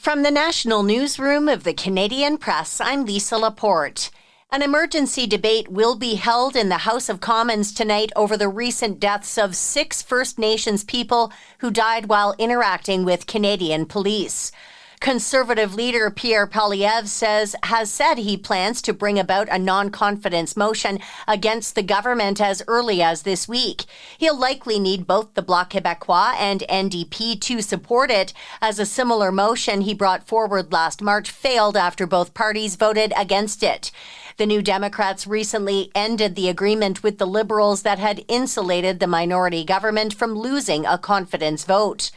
From the National Newsroom of the Canadian Press, I'm Lisa Laporte. An emergency debate will be held in the House of Commons tonight over the recent deaths of 6 First Nations people who died while interacting with Canadian police. Conservative leader Pierre Poilievre has said he plans to bring about a non-confidence motion against the government as early as this week. He'll likely need both the Bloc Québécois and NDP to support it, as a similar motion he brought forward last March failed after both parties voted against it. The New Democrats recently ended the agreement with the Liberals that had insulated the minority government from losing a confidence vote.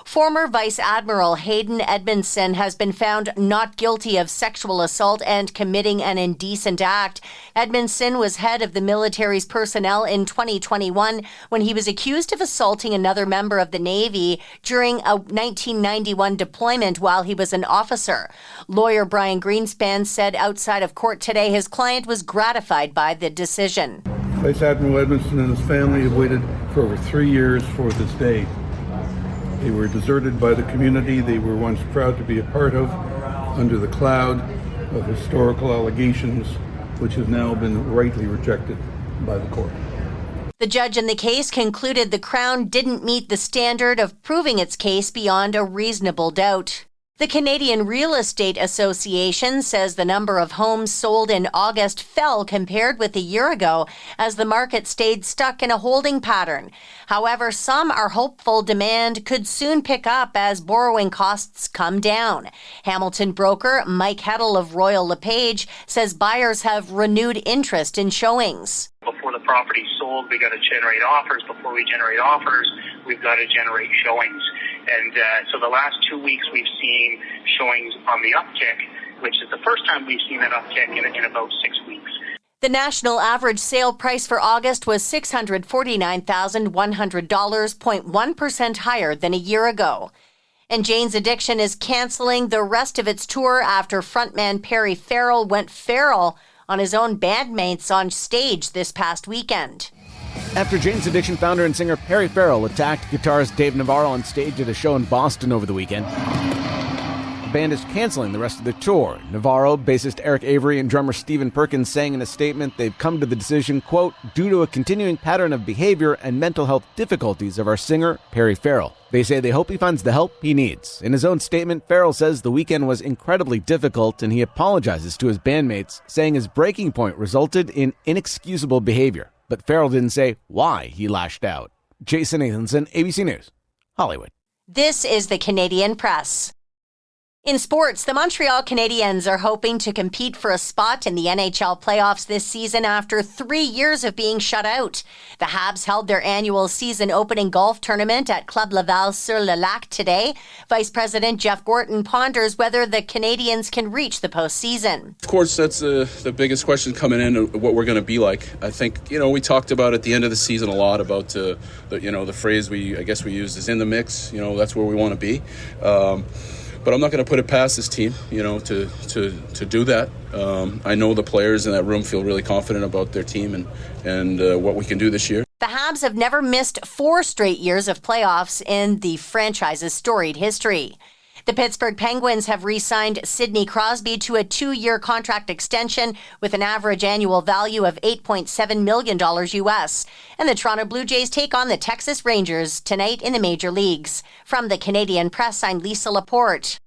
Former Vice Admiral Hayden Edmundson has been found not guilty of sexual assault and committing an indecent act. Edmundson was head of the military's personnel in 2021 when he was accused of assaulting another member of the Navy during a 1991 deployment while he was an officer. Lawyer Brian Greenspan said outside of court today his client was gratified by the decision. Vice Admiral Edmundson and his family have waited for over 3 years for this day. They were deserted by the community they were once proud to be a part of, under the cloud of historical allegations, which has now been rightly rejected by the court. The judge in the case concluded the Crown didn't meet the standard of proving its case beyond a reasonable doubt. The Canadian Real Estate Association says the number of homes sold in August fell compared with a year ago as the market stayed stuck in a holding pattern. However, some are hopeful demand could soon pick up as borrowing costs come down. Hamilton broker Mike Heddle of Royal LePage says buyers have renewed interest in showings. Before the property's sold, we got to generate offers. Before we generate offers, we've got to generate showings. And so the last 2 weeks we've seen showings on the uptick, which is the first time we've seen that uptick in about 6 weeks. The national average sale price for August was $649,100, 0.1% higher than a year ago. And Jane's Addiction is canceling the rest of its tour after frontman Perry Farrell went feral on his own bandmates on stage this past weekend. After Jane's Addiction founder and singer Perry Farrell attacked guitarist Dave Navarro on stage at a show in Boston over the weekend, the band is canceling the rest of the tour. Navarro, bassist Eric Avery, and drummer Stephen Perkins saying in a statement they've come to the decision, quote, due to a continuing pattern of behavior and mental health difficulties of our singer, Perry Farrell. They say they hope he finds the help he needs. In his own statement, Farrell says the weekend was incredibly difficult and he apologizes to his bandmates, saying his breaking point resulted in inexcusable behavior. But Farrell didn't say why he lashed out. Jason Nathanson, ABC News, Hollywood. This is the Canadian Press. In sports, the Montreal Canadiens are hoping to compete for a spot in the NHL playoffs this season after 3 years of being shut out. The Habs held their annual season-opening golf tournament at Club Laval-sur-le-Lac today. Vice President Jeff Gorton ponders whether the Canadiens can reach the postseason. Of course, that's the biggest question coming in, what we're going to be like. I think, we talked about at the end of the season a lot about the phrase we used is in the mix. That's where we want to be. But I'm not going to put it past this team, to do that. I know the players in that room feel really confident about their team and what we can do this year. The Habs have never missed 4 straight years of playoffs in the franchise's storied history. The Pittsburgh Penguins have re-signed Sidney Crosby to a 2-year contract extension with an average annual value of $8.7 million US. And the Toronto Blue Jays take on the Texas Rangers tonight in the major leagues. From the Canadian Press, I'm Lisa Laporte.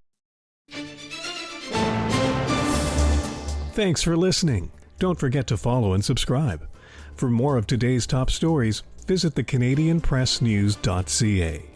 Thanks for listening. Don't forget to follow and subscribe. For more of today's top stories, visit thecanadianpressnews.ca.